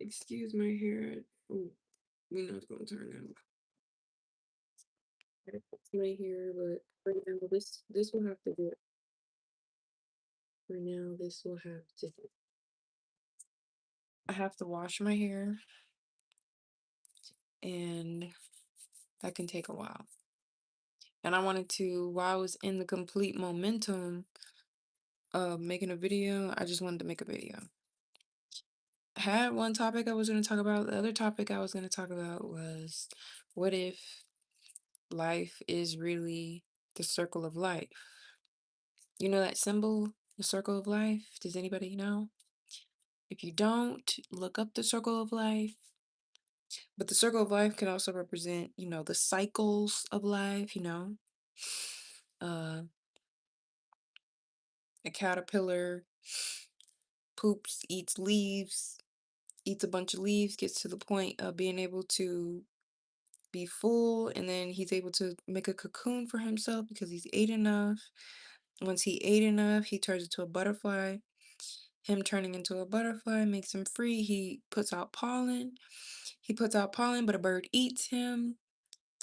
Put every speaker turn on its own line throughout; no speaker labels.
Excuse my hair. Oh, we know it's gonna turn out. I fix my hair, but for now, this will have to do it. For now, this will have to do. I have to wash my hair, and that can take a while. And I wanted to, while I was in the complete momentum of making a video, I just wanted to make a video. I had one topic I was going to talk about. The other topic I was going to talk about was, what if life is really the circle of life? You know that symbol, the circle of life? Does anybody know? If you don't, look up the circle of life. But the circle of life can also represent, the cycles of life, Uh, a caterpillar poops, eats leaves, eats a bunch of leaves, gets to the point of being able to be full, and then he's able to make a cocoon for himself because he's ate enough. Once he ate enough, he turns into a butterfly. Him turning into a butterfly makes him free. He puts out pollen. He puts out pollen, but a bird eats him.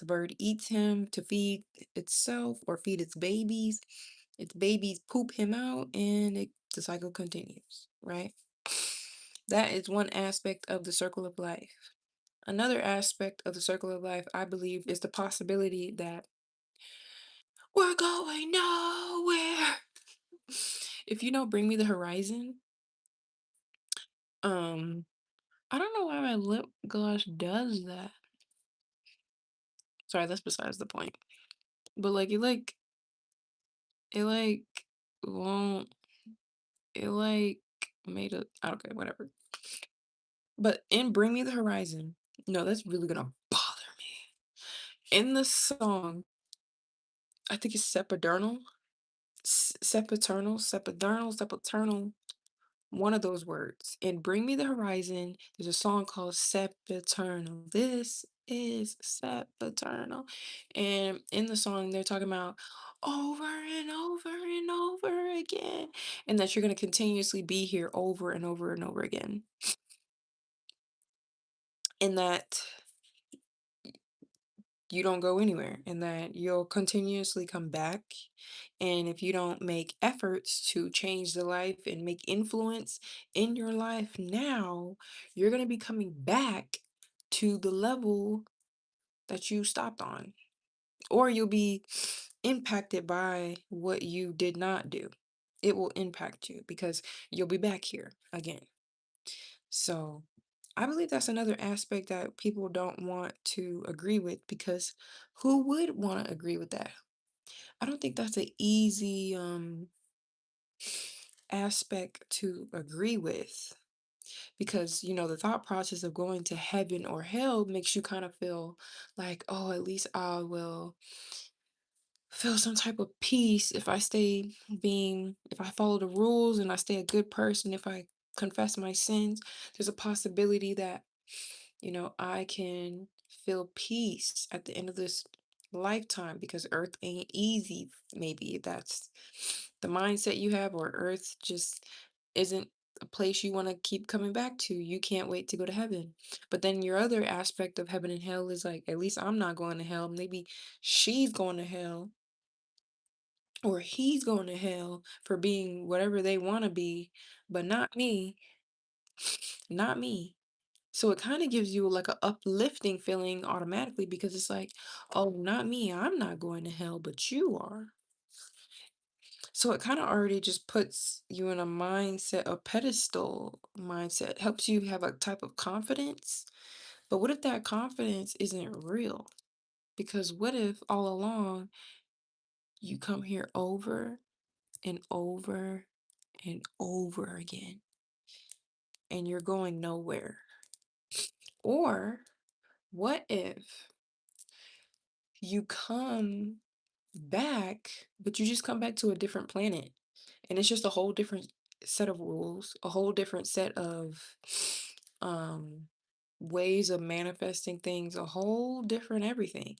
The bird eats him to feed itself or feed its babies. Its babies poop him out, and the cycle continues, right? That is one aspect of the circle of life. Another aspect of the circle of life, I believe, is the possibility that we're going nowhere. If you know Bring Me the Horizon, um, I don't know why my lip gloss does that. Sorry, that's besides the point. But it won't it made a okay, whatever. But in Bring Me the Horizon, no, that's really gonna bother me. In the song, I think it's Sepidernal, Sepaternal, one of those words. In Bring Me the Horizon, there's a song called Sepaternal. This is Sepaternal. And in the song, they're talking about over and over and over again, and that you're going to continuously be here over and over and over again. And that you don't go anywhere and that you'll continuously come back. And if you don't make efforts to change the life and make influence in your life now, you're going to be coming back to the level that you stopped on, or you'll be impacted by what you did not do. It will impact you because you'll be back here again. So I believe that's another aspect that people don't want to agree with, because who would want to agree with that? I don't think that's an easy aspect to agree with, because the thought process of going to heaven or hell makes you kind of feel like, oh, at least I will feel some type of peace if I follow the rules and I stay a good person, if I confess my sins. There's a possibility that I can feel peace at the end of this lifetime, because earth ain't easy. Maybe that's the mindset you have, or earth just isn't a place you want to keep coming back to. You can't wait to go to heaven. But then your other aspect of heaven and hell is like, at least I'm not going to hell. Maybe she's going to hell, or he's going to hell for being whatever they want to be, but not me, not me. So it kind of gives you like a uplifting feeling automatically, because it's like, oh, not me. I'm not going to hell, but you are. So it kind of already just puts you in a mindset, a pedestal mindset, helps you have a type of confidence. But what if that confidence isn't real? Because what if all along you come here over and over and over again and you're going nowhere? Or what if you come back, but you just come back to a different planet, and it's just a whole different set of rules, a whole different set of um ways of manifesting things, a whole different everything.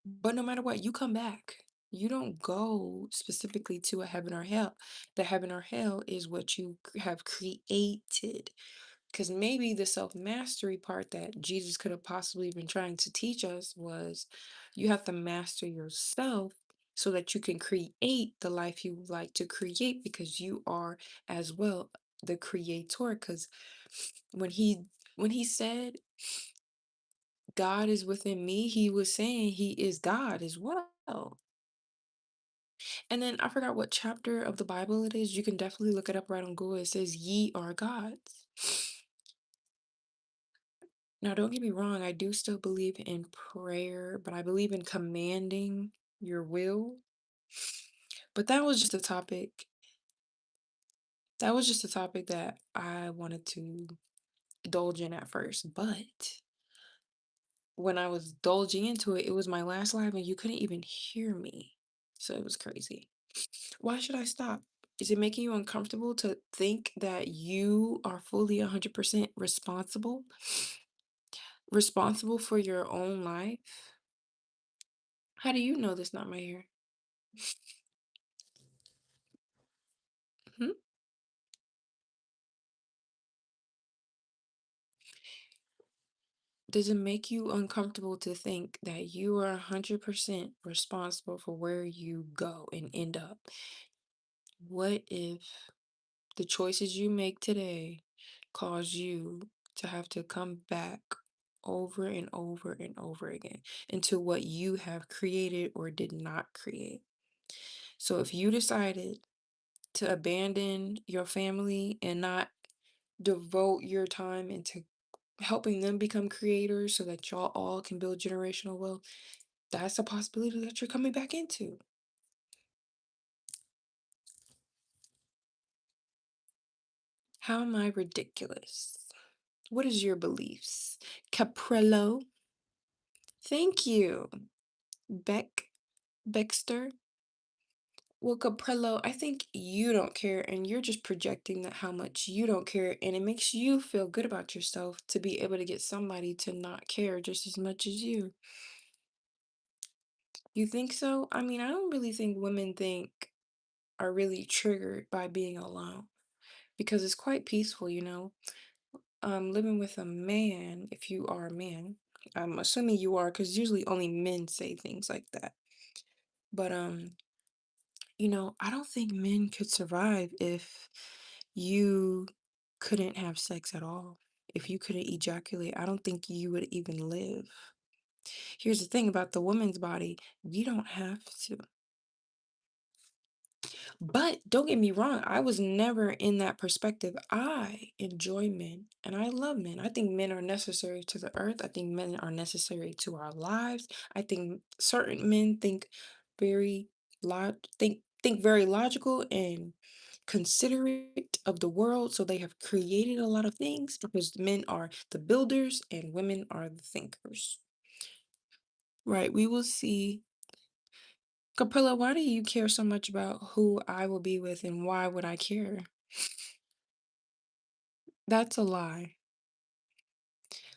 But no matter what, you come back. You don't go specifically to a heaven or hell. The heaven or hell is what you have created. Because maybe the self mastery part that Jesus could have possibly been trying to teach us was you have to master yourself so that you can create the life you would like to create because you are as well the creator. Because when he when he said God is within me, he was saying he is God as well. And then I forgot what chapter of the Bible it is. You can definitely look it up right on Google. It says, "Ye are gods." Now, don't get me wrong, I do still believe in prayer, but I believe in commanding your will. But that was just a topic. That was just a topic that I wanted to indulge in at first. But when I was indulging into it, it was my last live and you couldn't even hear me. So it was crazy. Why should I stop? Is it making you uncomfortable to think that you are fully 100% responsible? Responsible for your own life? How do you know that's not my hair? Hmm? Does it make you uncomfortable to think that you are 100% responsible for where you go and end up? What if the choices you make today cause you to have to come back over and over and over again into what you have created or did not create? So if you decided to abandon your family and not devote your time into helping them become creators so that y'all all can build generational wealth, that's a possibility that you're coming back into. How am I ridiculous? What is your beliefs? Caprello, thank you. Beck, Bexter. Well, Caprello, I think you don't care and you're just projecting that how much you don't care, and it makes you feel good about yourself to be able to get somebody to not care just as much as you. You think so? I mean, I don't really think women think are really triggered by being alone because it's quite peaceful, you know. Living with a man, if you are a man, I'm assuming you are because usually only men say things like that. But I don't think men could survive if you couldn't have sex at all. If you couldn't ejaculate, I don't think you would even live. Here's the thing about the woman's body, we don't have to. But don't get me wrong, I was never in that perspective. I enjoy men and I love men. I think men are necessary to the earth. I think men are necessary to our lives. I think certain men think very think very logical and considerate of the world. So they have created a lot of things because men are the builders and women are the thinkers. Right, we will see. Capilla, why do you care so much about who I will be with and why would I care? That's a lie.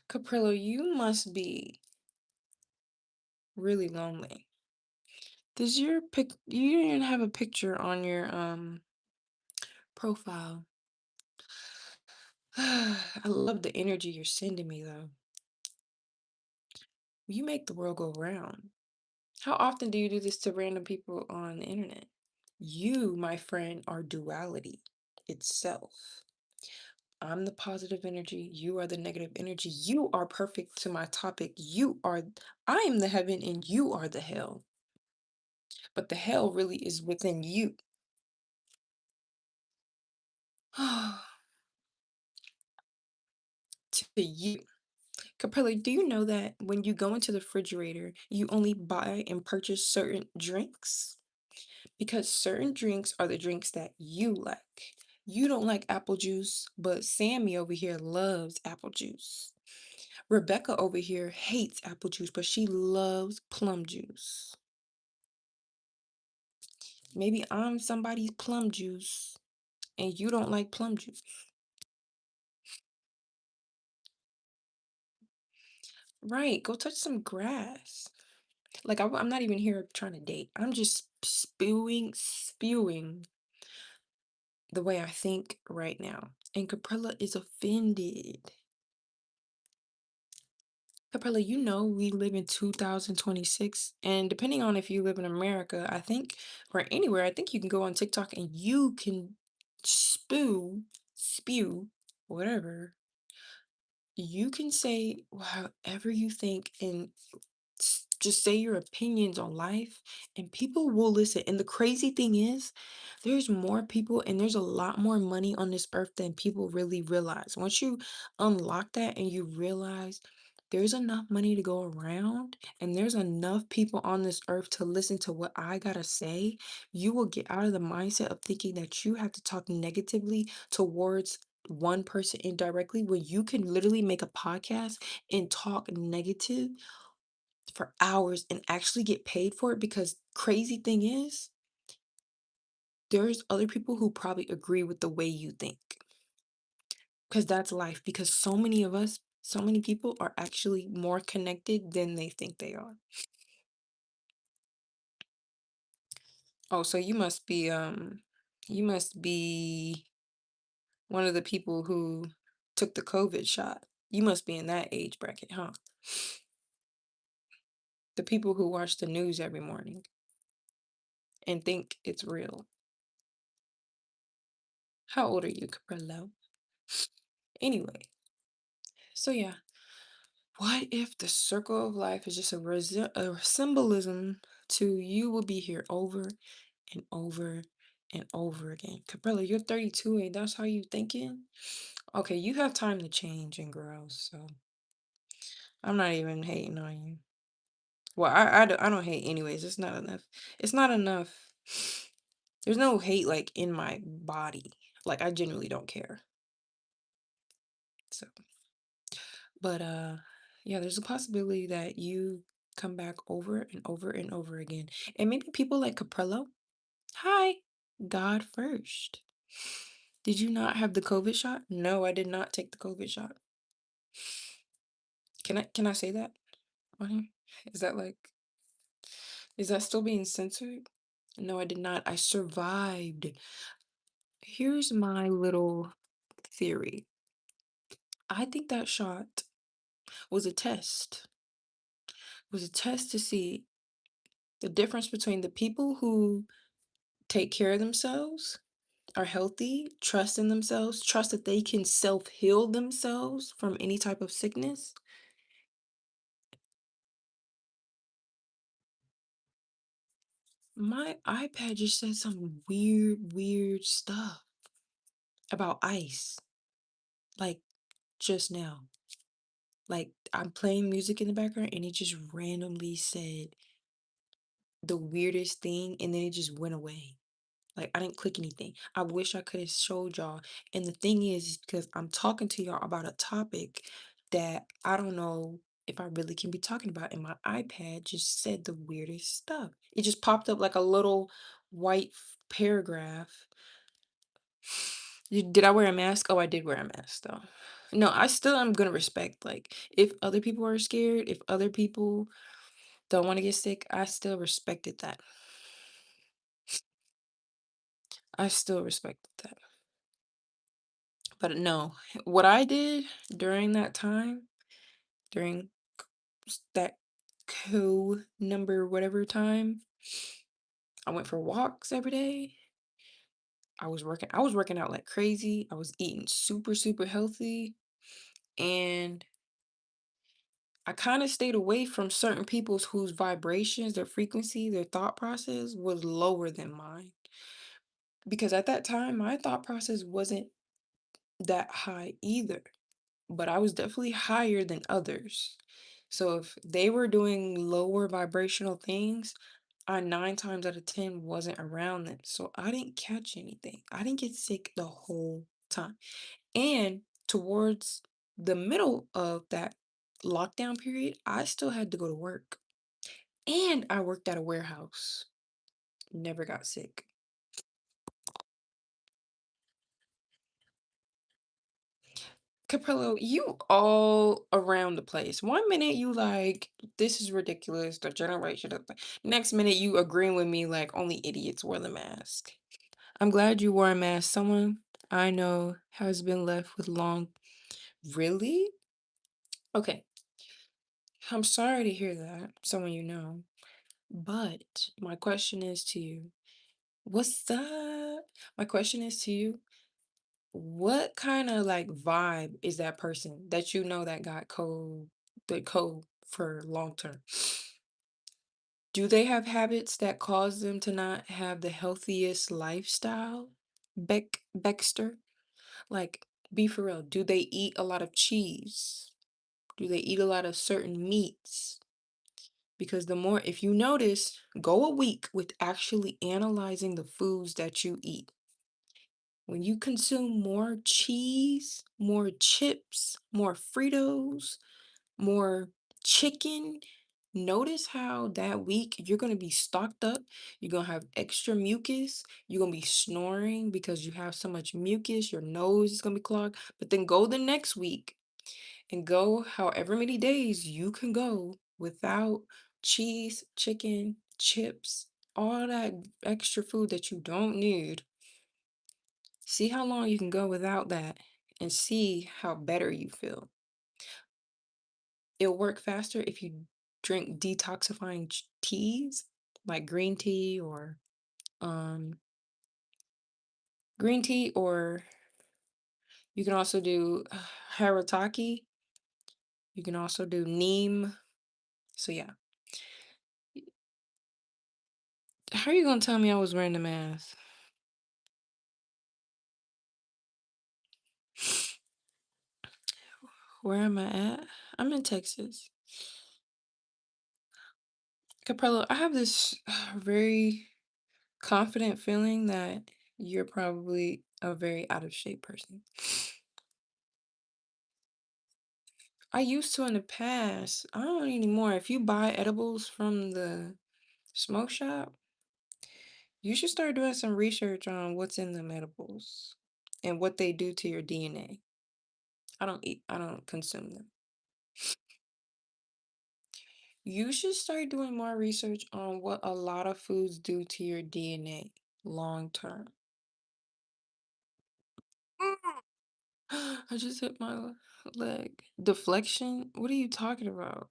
Caprillo, you must be really lonely. Does your you didn't have a picture on your profile? I love the energy you're sending me though. You make the world go round. How often do you do this to random people on the internet? You, my friend, are duality itself. I'm the positive energy. You are the negative energy. You are perfect to my topic. I am the heaven and you are the hell. But the hell really is within you. To you. Capella, do you know that when you go into the refrigerator, you only buy and purchase certain drinks? Because certain drinks are the drinks that you like. You don't like apple juice, but Sammy over here loves apple juice. Rebecca over here hates apple juice, but she loves plum juice. Maybe I'm somebody's plum juice and you don't like plum juice. Right, go touch some grass. Like I'm not even here trying to date. I'm just spewing. the way I think right now. And Caprilla is offended. Caprilla, you know we live in 2026, and depending on if you live in America, I think, or anywhere, I think you can go on TikTok and you can spew, whatever. You can say however you think and just say your opinions on life, and people will listen. And the crazy thing is, there's more people and there's a lot more money on this earth than people really realize. Once you unlock that and you realize there's enough money to go around and there's enough people on this earth to listen to what I gotta say, you will get out of the mindset of thinking that you have to talk negatively towards one person indirectly when you can literally make a podcast and talk negative for hours and actually get paid for it. Because crazy thing is, there's other people who probably agree with the way you think, because that's life, because so many of us, so many people are actually more connected than they think they are. Oh, so you must be one of the people who took the COVID shot. You must be in that age bracket, huh? The people who watch the news every morning and think it's real. How old are you, Caprillo? Anyway, so yeah, what if the circle of life is just a symbolism to you will be here over and over and over again? Capella, you're 32 and that's how you thinking? Okay, you have time to change and grow, so I'm not even hating on you. Well, I don't hate anyways. It's not enough. It's not enough. There's no hate like in my body. Like I genuinely don't care. So, but yeah, there's a possibility that you come back over and over and over again. And maybe people like Caprello. Hi, God first. Did you not have the COVID shot? No, I did not take the COVID shot. Can I say that on here? Is that like is that still being censored? No, I did not. I survived. Here's my little theory. I think that shot was a test. Was a test to see the difference between the people who take care of themselves, are healthy, trust in themselves, trust that they can self-heal themselves from any type of sickness. My iPad just said some weird, weird stuff about ice, like just now. Like I'm playing music in the background and it just randomly said the weirdest thing and then it just went away. Like I didn't click anything. I wish I could have showed y'all. And the thing is because I'm talking to y'all about a topic that I don't know if I really can be talking about. And my iPad just said the weirdest stuff. It just popped up like a little white paragraph. Did I wear a mask? Oh, I did wear a mask though. No, I still am gonna respect. Like if other people are scared, if other people don't want to get sick, I still respected that. I still respected that. But no, what I did during that time, during that number whatever time, I went for walks every day. I was working out like crazy. I was eating super, super healthy. And I kind of stayed away from certain people's whose vibrations, their frequency, their thought process was lower than mine. Because at that time, my thought process wasn't that high either. But I was definitely higher than others. So if they were doing lower vibrational things, I 9 times out of 10 wasn't around them. So I didn't catch anything. I didn't get sick the whole time. And towards the middle of that lockdown period, I still had to go to work. And I worked at a warehouse. Never got sick. Capello, you all around the place. One minute you like, this is ridiculous, the generation of next minute you agreeing with me like only idiots wear the mask. I'm glad you wore a mask. Someone I know has been left with long. Really? Okay. I'm sorry to hear that. Someone you know. But my question is to you. What's up? My question is to you. What kind of like vibe is that person that you know that got the code for long term? Do they have habits that cause them to not have the healthiest lifestyle? Baxter? Like, be for real. Do they eat a lot of cheese? Do they eat a lot of certain meats? Because the more, if you notice, go a week with actually analyzing the foods that you eat. When you consume more cheese, more chips, more Fritos, more chicken, notice how that week you're going to be stocked up. You're going to have extra mucus. You're going to be snoring because you have so much mucus. Your nose is going to be clogged. But then go the next week and go however many days you can go without cheese, chicken, chips, all that extra food that you don't need. See how long you can go without that and see how better you feel. It'll work faster if you drink detoxifying teas like um green tea, or you can also do harataki. You can also do neem. So yeah. How are you gonna tell me I was wearing the mask? Where am I at? I'm in Texas. Capella, I have this very confident feeling that you're probably a very out of shape person. I used to in the past. I don't anymore. If you buy edibles from the smoke shop, you should start doing some research on what's in them edibles and what they do to your DNA. I don't consume them. You should start doing more research on what a lot of foods do to your DNA long term. I just hit my leg. Deflection? What are you talking about?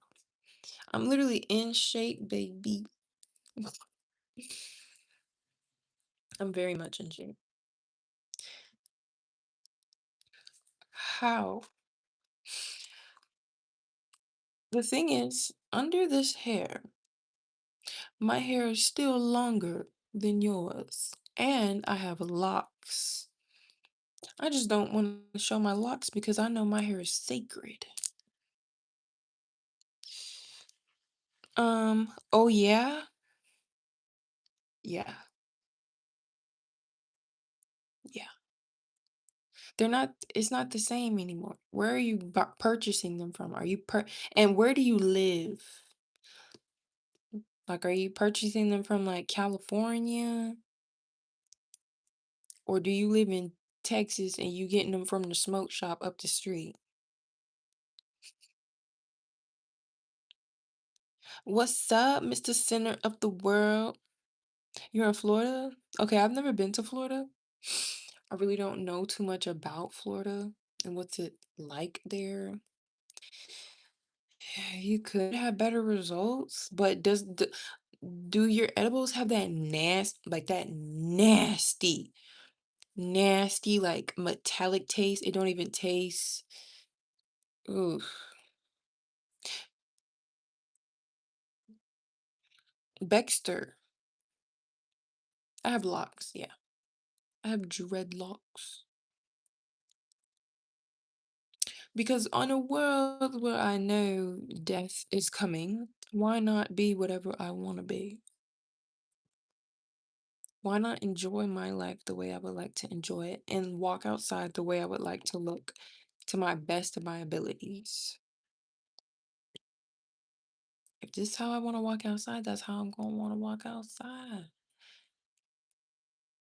I'm literally in shape, baby. I'm very much in shape. How? The thing is, under this hair, my hair is still longer than yours, and I have locks. I just don't want to show my locks because I know my hair is sacred. Oh yeah? Yeah, yeah. It's not the same anymore. Where are you purchasing them from? And where do you live? Like, are you purchasing them from like California? Or do you live in Texas and you getting them from the smoke shop up the street? What's up, Mr. Center of the World? You're in Florida? Okay, I've never been to Florida. I really don't know too much about Florida and what's it like there. You could have better results, but do your edibles have that nasty, like metallic taste? It don't even taste. Ooh, Baxter. I have locks, yeah. I have dreadlocks. Because on a world where I know death is coming, why not be whatever I want to be? Why not enjoy my life the way I would like to enjoy it and walk outside the way I would like to look to my best of my abilities? If this is how I want to walk outside, that's how I'm going to want to walk outside.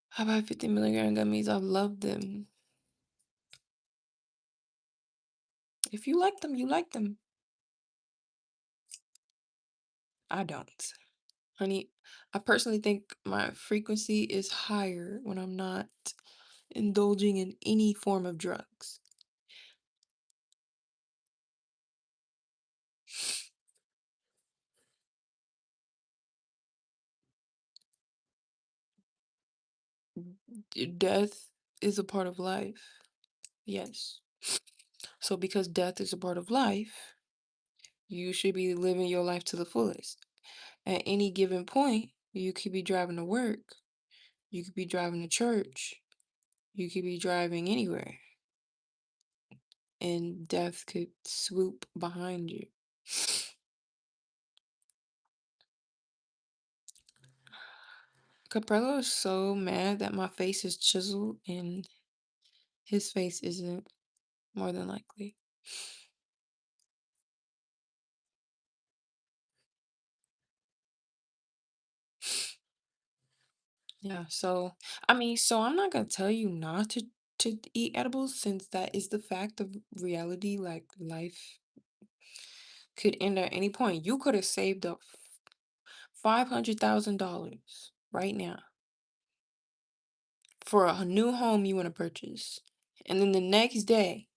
How about 50 milligram gummies? I love them. If you like them, you like them. I don't. Honey, I personally think my frequency is higher when I'm not indulging in any form of drugs. Death is a part of life. Yes. So because death is a part of life, you should be living your life to the fullest. At any given point, you could be driving to work, you could be driving to church, you could be driving anywhere, and death could swoop behind you. Caprello is so mad that my face is chiseled and his face isn't, more than likely. Yeah, so I mean, so I'm not gonna tell you not to eat edibles since that is the fact of reality. Like life could end at any point. You could have saved up $500,000 right now for a new home you want to purchase, and then the next day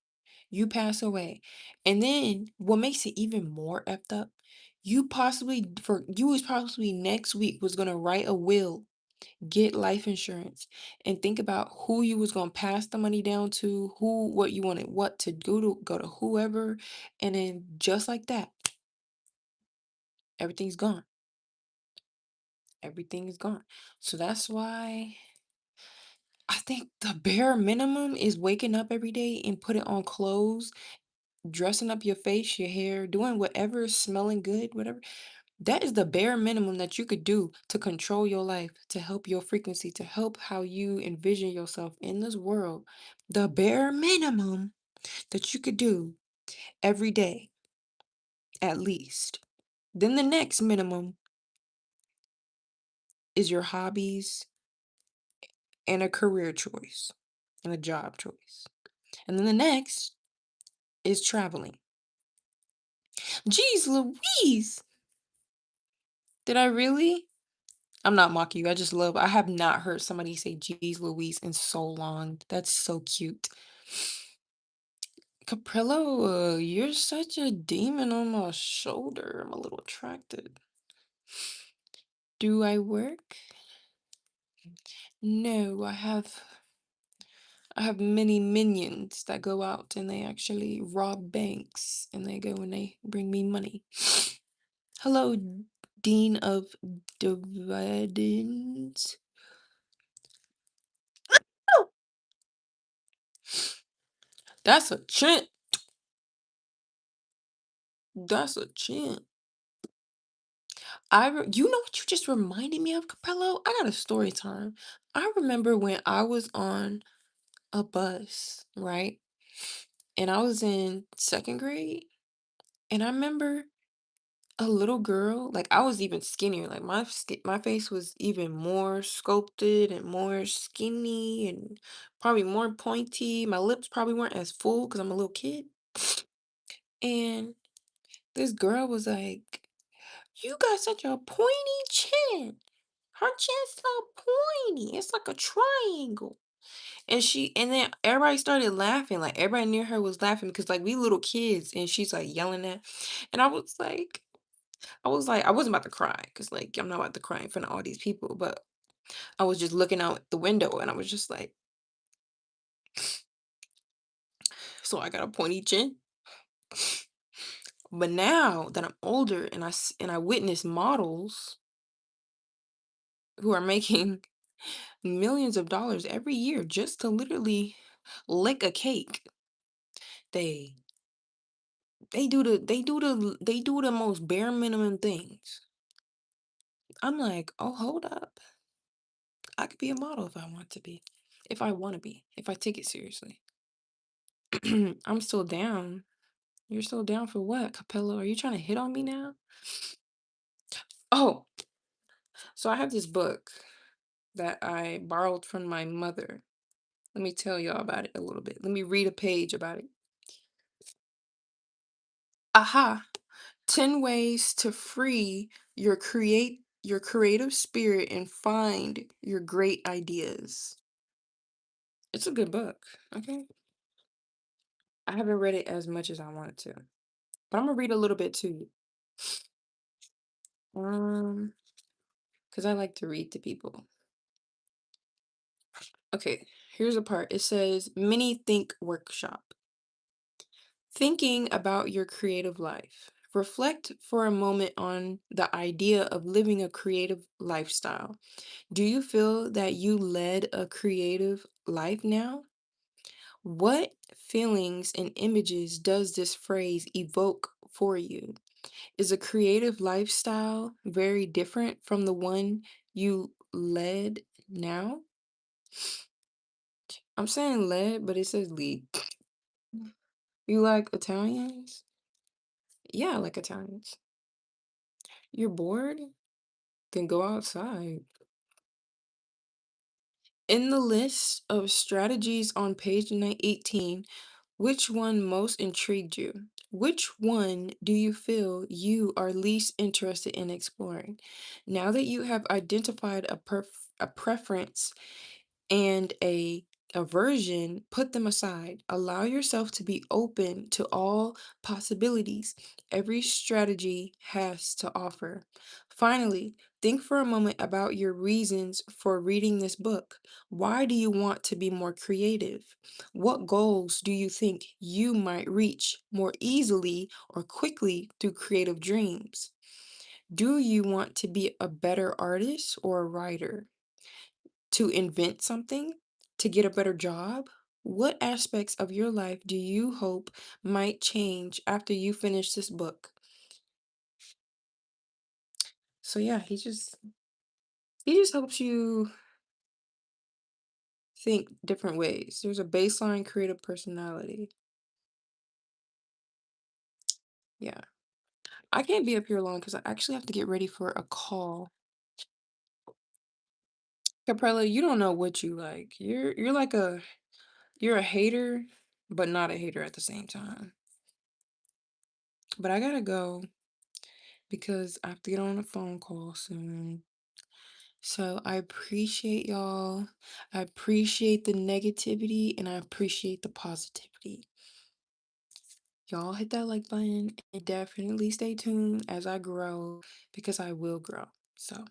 you pass away, and then what makes it even more effed up, you was possibly next week was gonna write a will, get life insurance, and think about who you was gonna pass the money down to, what you wanted, what to go to whoever, and then just like that, everything's gone. Everything is gone. So that's why I think the bare minimum is waking up every day and putting on clothes, dressing up your face, your hair, doing whatever is smelling good, whatever. That is the bare minimum that you could do to control your life, to help your frequency, to help how you envision yourself in this world. The bare minimum that you could do every day, at least. Then the next minimum is your hobbies and a career choice and a job choice. And then the next is traveling. Jeez Louise! Did I really? I'm not mocking you. I have not heard somebody say "Geez Louise" in so long. That's so cute. Caprillo, you're such a demon on my shoulder. I'm a little attracted. Do I work? No, I have many minions that go out and they actually rob banks and they go and they bring me money. Hello, Dean of Dividends. Oh, that's a chant. That's a chant. You know what you just reminded me of, Capello? I got a story time. I remember when I was on a bus, right? And I was in second grade, and I remember a little girl, like I was even skinnier, like my face was even more sculpted and more skinny and probably more pointy. My lips probably weren't as full because I'm a little kid. And this girl was like, "You got such a pointy chin. Her chin's so pointy. It's like a triangle." And then everybody started laughing. Like everybody near her was laughing because like we little kids and she's like yelling at. And I wasn't about to cry because like I'm not about to cry in front of all these people, but I was just looking out the window and I was just like, so I got a pointy chin. But now that I'm older and I witness models who are making millions of dollars every year just to literally lick a cake. They they do the most bare minimum things. I'm like, "Oh, hold up. I could be a model if I want to be. If I want to be. If I take it seriously." I'm still down. You're still down for what, Capello? Are you trying to hit on me now? Oh, so I have this book that I borrowed from my mother. Let me tell y'all about it a little bit. Let me read a page about it. Aha. 10 ways to free your create your creative spirit and find your great ideas. It's a good book, okay? I haven't read it as much as I wanted to, but I'm gonna read a little bit too. Um, because I like to read to people. Okay, here's a part. It says mini think workshop. Thinking about your creative life. Reflect for a moment on the idea of living a creative lifestyle. Do you feel that you led a creative life now? What feelings and images does this phrase evoke for you? Is a creative lifestyle very different from the one you led now? I'm saying led, but it says lead. You like Italians? Yeah, I like Italians. You're bored? Then go outside. In the list of strategies on page 18, which one most intrigued you? Which one do you feel you are least interested in exploring? Now that you have identified a preference and a aversion, put them aside. Allow yourself to be open to all possibilities every strategy has to offer. Finally, think for a moment about your reasons for reading this book. Why do you want to be more creative? What goals do you think you might reach more easily or quickly through creative dreams? Do you want to be a better artist or a writer? To invent something? To get a better job? What aspects of your life do you hope might change after you finish this book? So yeah, he just helps you think different ways. There's a baseline creative personality. Yeah. I can't be up here long because I actually have to get ready for a call. Caprella, you don't know what you like. You're like you're a hater, but not a hater at the same time. But I gotta go because I have to get on a phone call soon. So I appreciate y'all. I appreciate the negativity and I appreciate the positivity. Y'all hit that like button and definitely stay tuned as I grow because I will grow. So.